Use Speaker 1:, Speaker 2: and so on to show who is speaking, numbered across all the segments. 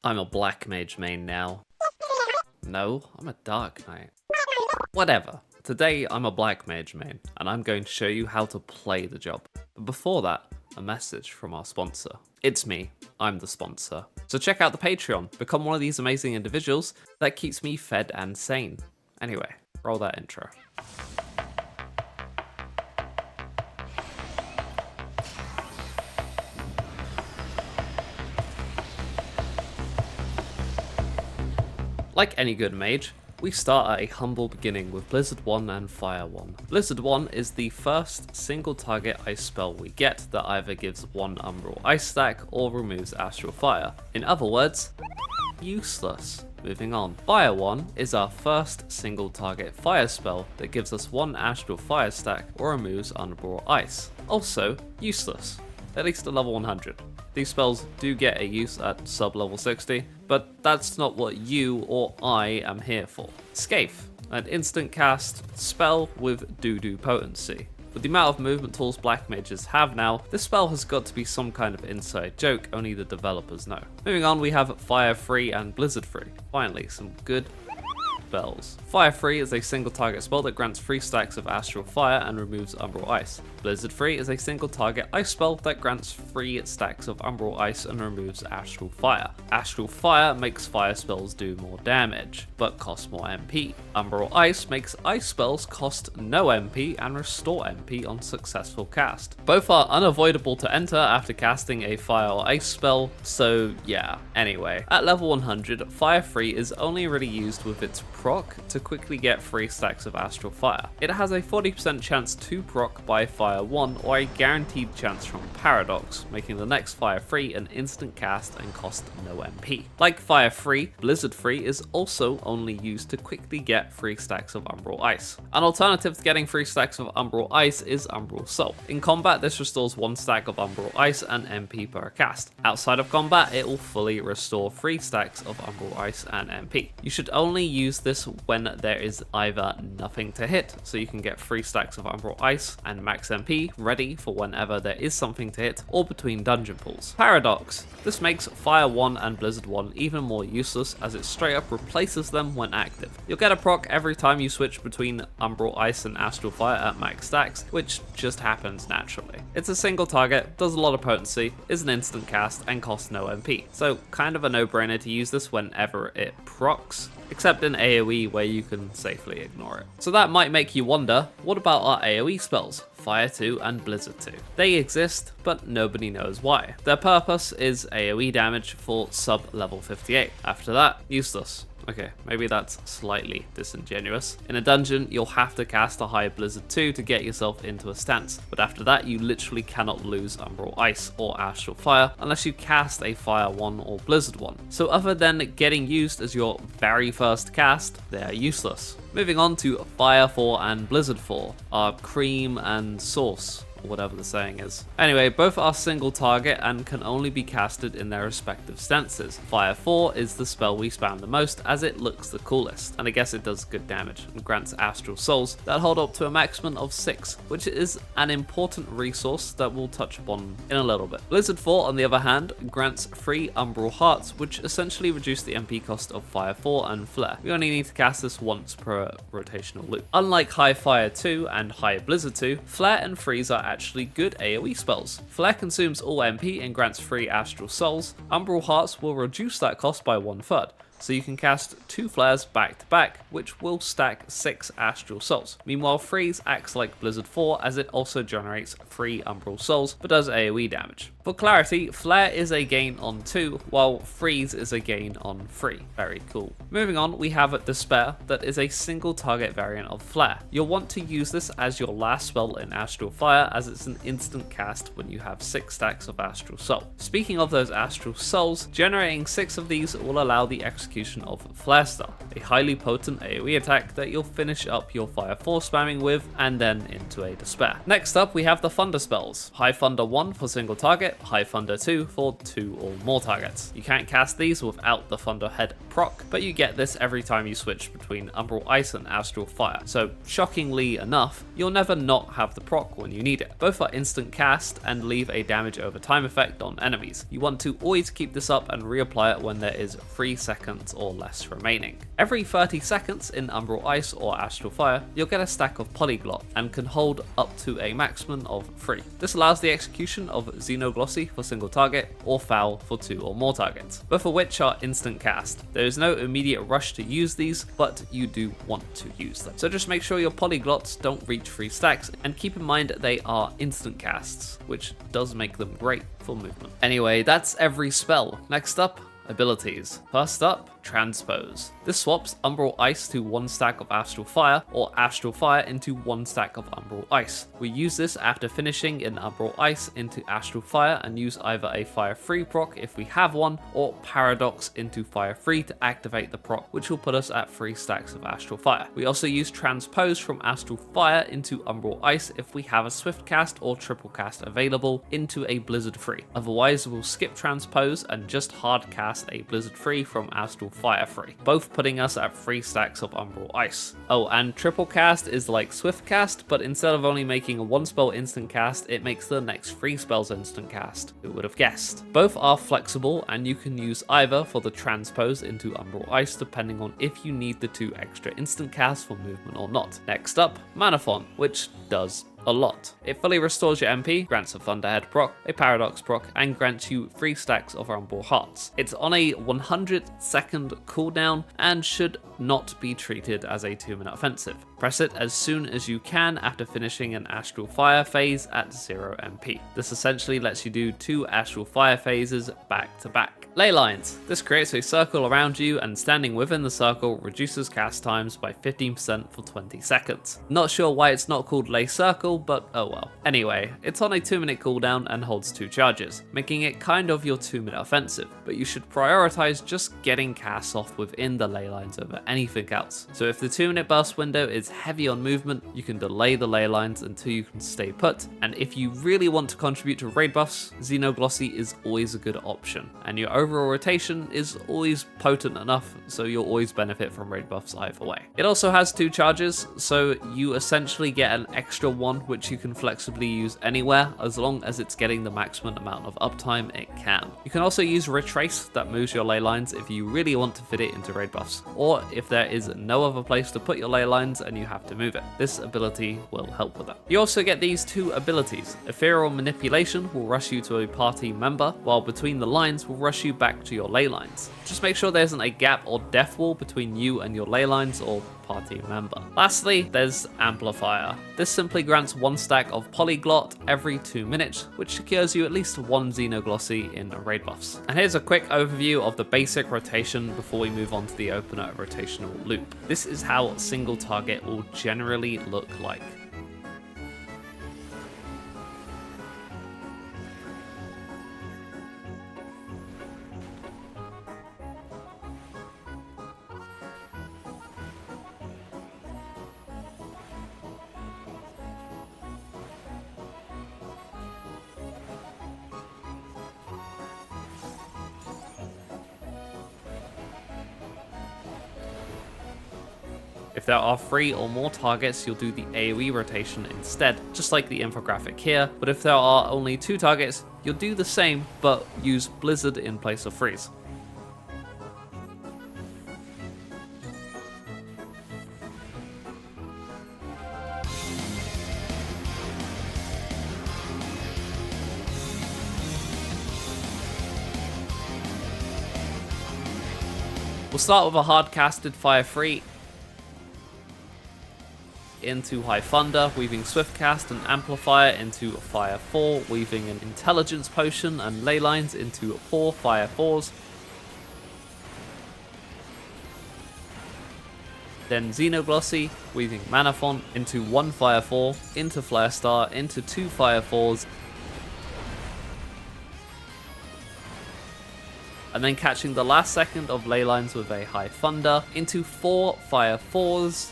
Speaker 1: I'm a Black Mage main now. No, I'm a Dark Knight. Whatever. Today I'm a Black Mage main, and I'm going to show you how to play the job. But before that, a message from our sponsor. It's me, I'm the sponsor. So check out the Patreon, become one of these amazing individuals that keeps me fed and sane. Anyway, roll that intro. Like any good mage, we start at a humble beginning with Blizzard 1 and Fire 1. Blizzard 1 is the first single target ice spell we get that either gives one Umbral Ice stack or removes Astral Fire. In other words, useless. Moving on. Fire 1 is our first single target fire spell that gives us one Astral Fire stack or removes Umbral Ice. Also, useless. At least at level 100. These spells do get a use at sub level 60, but that's not what you or I am here for. Scathe, an instant cast spell with doo-doo potency. With the amount of movement tools Black Mages have now, this spell has got to be some kind of inside joke only the developers know. Moving on, we have Fire Free and Blizzard Free. Finally, some good spells. Fire Free is a single target spell that grants 3 stacks of Astral Fire and removes Umbral Ice. Blizzard Free is a single target ice spell that grants 3 stacks of Umbral Ice and removes Astral Fire. Astral Fire makes fire spells do more damage, but cost more MP. Umbral Ice makes ice spells cost no MP and restore MP on successful cast. Both are unavoidable to enter after casting a fire or ice spell, so yeah. Anyway, at level 100, Fire Free is only really used with its proc to quickly get 3 stacks of Astral Fire. It has a 40% chance to proc by Fire 1 or a guaranteed chance from Paradox, making the next Fire Free an instant cast and cost no MP. Like Fire Free, Blizzard Free is also only used to quickly get 3 stacks of Umbral Ice. An alternative to getting 3 stacks of Umbral Ice is Umbral Soul. In combat, this restores 1 stack of Umbral Ice and MP per cast. Outside of combat, it will fully restore 3 stacks of Umbral Ice and MP. You should only use this when there is either nothing to hit, so you can get 3 stacks of Umbral Ice and max MP ready for whenever there is something to hit, or between dungeon pulls. Paradox. This makes Fire 1 and Blizzard 1 even more useless as it straight up replaces them when active. You'll get a proc every time you switch between Umbral Ice and Astral Fire at max stacks, which just happens naturally. It's a single target, does a lot of potency, is an instant cast, and costs no MP, so kind of a no-brainer to use this whenever it procs, except in AoE where you can safely ignore it. So that might make you wonder, what about our AoE spells? Fire 2 and Blizzard 2. They exist, but nobody knows why. Their purpose is AoE damage for sub level 58. After that, useless. Okay, maybe that's slightly disingenuous. In a dungeon, you'll have to cast a high Blizzard 2 to get yourself into a stance, but after that you literally cannot lose Umbral Ice or Astral Fire unless you cast a Fire 1 or Blizzard 1. So other than getting used as your very first cast, they are useless. Moving on to Fire 4 and Blizzard 4, our cream and sauce, or whatever the saying is. Anyway, both are single target and can only be casted in their respective stances. Fire 4 is the spell we spam the most as it looks the coolest, and I guess it does good damage and grants Astral Souls that hold up to a maximum of 6, which is an important resource that we'll touch upon in a little bit. Blizzard 4, on the other hand, grants 3 Umbral Hearts, which essentially reduce the MP cost of Fire 4 and Flare. We only need to cast this once per rotational loop. Unlike High Fire 2 and High Blizzard 2, Flare and Freeze are actually good AoE spells. Flare consumes all MP and grants 3 Astral Souls. Umbral Hearts will reduce that cost by 1/3. So you can cast 2 flares back to back, which will stack 6 Astral Souls. Meanwhile, Freeze acts like Blizzard 4 as it also generates 3 Umbral Souls, but does AoE damage. For clarity, Flare is a gain on 2, while Freeze is a gain on 3. Very cool. Moving on, we have Despair, that is a single target variant of Flare. You'll want to use this as your last spell in Astral Fire, as it's an instant cast when you have 6 stacks of Astral Soul. Speaking of those Astral Souls, generating 6 of these will allow the execution execution of Flare Star, a highly potent AoE attack that you'll finish up your Fire 4 spamming with and then into a Despair. Next up we have the Thunder spells. High Thunder 1 for single target, High Thunder 2 for 2 or more targets. You can't cast these without the Thunderhead proc, but you get this every time you switch between Umbral Ice and Astral Fire, so shockingly enough, you'll never not have the proc when you need it. Both are instant cast and leave a damage over time effect on enemies. You want to always keep this up and reapply it when there is 3 seconds or less remaining. Every 30 seconds in Umbral Ice or Astral Fire, you'll get a stack of Polyglot and can hold up to a maximum of 3. This allows the execution of Xenoglossy for single target or Foul for 2 or more targets, both of which are instant cast. There is no immediate rush to use these, but you do want to use them. So just make sure your Polyglots don't reach 3 stacks, and keep in mind they are instant casts, which does make them great for movement. Anyway, that's every spell. Next up, abilities. First up, Transpose. This swaps Umbral Ice to 1 stack of Astral Fire or Astral Fire into 1 stack of Umbral Ice. We use this after finishing in Umbral Ice into Astral Fire and use either a Fire 3 proc if we have one, or Paradox into Fire 3 to activate the proc, which will put us at 3 stacks of Astral Fire. We also use Transpose from Astral Fire into Umbral Ice if we have a Swift Cast or Triple Cast available into a Blizzard 3. Otherwise, we'll skip Transpose and just hard cast a Blizzard 3 from Astral Fire 3, both putting us at 3 stacks of Umbral Ice. Oh, and Triple Cast is like Swift Cast, but instead of only making a 1 spell instant cast, it makes the next 3 spells instant cast. Who would have guessed? Both are flexible, and you can use either for the Transpose into Umbral Ice depending on if you need the 2 extra instant casts for movement or not. Next up, Mana Font, which does a lot. It fully restores your MP, grants a Thunderhead proc, a Paradox proc, and grants you 3 stacks of Umbral Hearts. It's on a 100-second cooldown and should not be treated as a 2-minute offensive. Press it as soon as you can after finishing an Astral Fire phase at 0 MP. This essentially lets you do 2 Astral Fire phases back to back. Ley lines. This creates a circle around you, and standing within the circle reduces cast times by 15% for 20 seconds. Not sure why it's not called Ley Circle, but oh well. Anyway, it's on a 2-minute cooldown and holds 2 charges, making it kind of your 2-minute offensive, but you should prioritize just getting casts off within the ley lines over anything else. So if the 2-minute burst window is heavy on movement, you can delay the ley lines until you can stay put, and if you really want to contribute to raid buffs, Xenoglossy is always a good option, and your overall rotation is always potent enough, so you'll always benefit from raid buffs either way. It also has 2 charges, so you essentially get an extra one which you can flexibly use anywhere as long as it's getting the maximum amount of uptime it can. You can also use Retrace that moves your ley lines if you really want to fit it into raid buffs, or if there is no other place to put your ley lines and you have to move it. This ability will help with that. You also get these 2 abilities. Ethereal Manipulation will rush you to a party member, while Between the Lines will rush you back to your ley lines. Just make sure there isn't a gap or death wall between you and your ley lines or party member. Lastly, there's Amplifier. This simply grants 1 stack of Polyglot every 2 minutes, which secures you at least 1 Xenoglossy in raid buffs. And here's a quick overview of the basic rotation before we move on to the opener rotational loop. This is how single target will generally look like. If there are 3 or more targets, you'll do the AoE rotation instead, just like the infographic here, but if there are only 2 targets, you'll do the same, but use Blizzard in place of Freeze. We'll start with a hard-casted Fire 3 into High Thunder, weaving Swift Cast and Amplifier into Fire 4, weaving an Intelligence Potion and Ley Lines into 4 Fire 4s. Then Xenoglossy, weaving Mana Font into 1 Fire 4, into Flare Star, into 2 Fire 4s. and then catching the last second of ley lines with a High Thunder into 4 Fire 4s,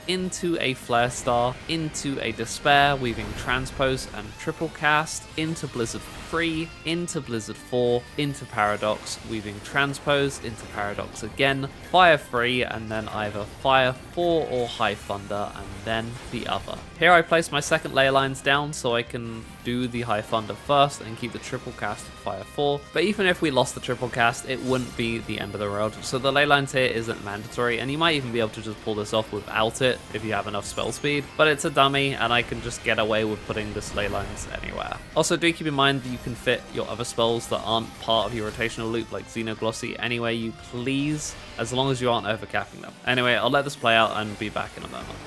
Speaker 1: into a Flare Star, into a Despair, weaving Transpose and Triple Cast, into Blizzard 3, into Blizzard 4, into Paradox, weaving Transpose, into Paradox again, Fire 3, and then either Fire 4 or High Thunder, and then the other. Here I place my second layer lines down so I can do the High Thunder first and keep the Triple Cast Fire 4, but even if we lost the Triple Cast, it wouldn't be the end of the world, so the ley lines here isn't mandatory, and you might even be able to just pull this off without it if you have enough spell speed, but it's a dummy, and I can just get away with putting this ley lines anywhere. Also, do keep in mind that you can fit your other spells that aren't part of your rotational loop, like Xenoglossy, anywhere you please, as long as you aren't overcapping them. Anyway, I'll let this play out and be back in a moment.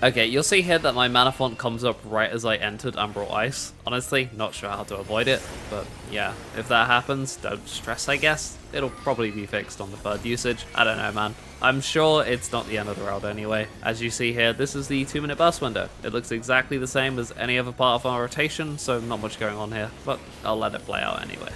Speaker 1: Okay, you'll see here that my mana font comes up right as I entered Umbral Ice. Honestly, not sure how to avoid it, but yeah, if that happens, don't stress, I guess. It'll probably be fixed on the third usage. I don't know, man. I'm sure it's not the end of the world anyway. As you see here, this is the 2-minute burst window. It looks exactly the same as any other part of our rotation, so not much going on here, but I'll let it play out anyway.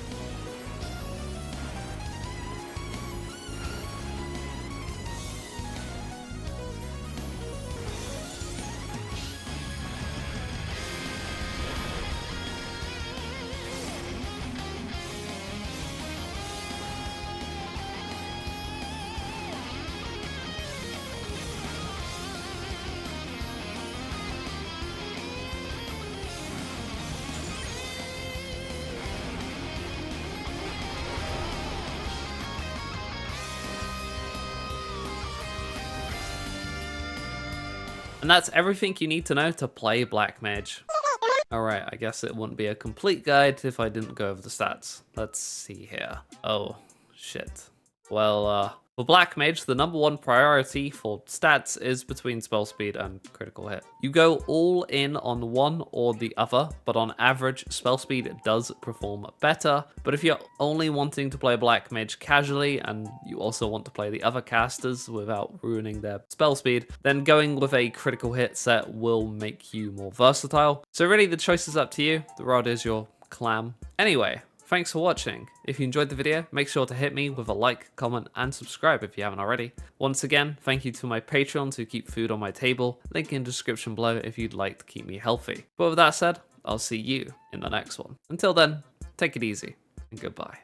Speaker 1: And that's everything you need to know to play Black Mage. Alright, I guess it wouldn't be a complete guide if I didn't go over the stats. Let's see here. Oh, shit. Well, for Black Mage, the #1 priority for stats is between spell speed and critical hit. You go all in on one or the other, but on average, spell speed does perform better. But if you're only wanting to play Black Mage casually, and you also want to play the other casters without ruining their spell speed, then going with a critical hit set will make you more versatile. So really, the choice is up to you. The rod is your clam. Anyway, thanks for watching. If you enjoyed the video, make sure to hit me with a like, comment, and subscribe if you haven't already. Once again, thank you to my Patreons who keep food on my table. Link in the description below if you'd like to keep me healthy. But with that said, I'll see you in the next one. Until then, take it easy and goodbye.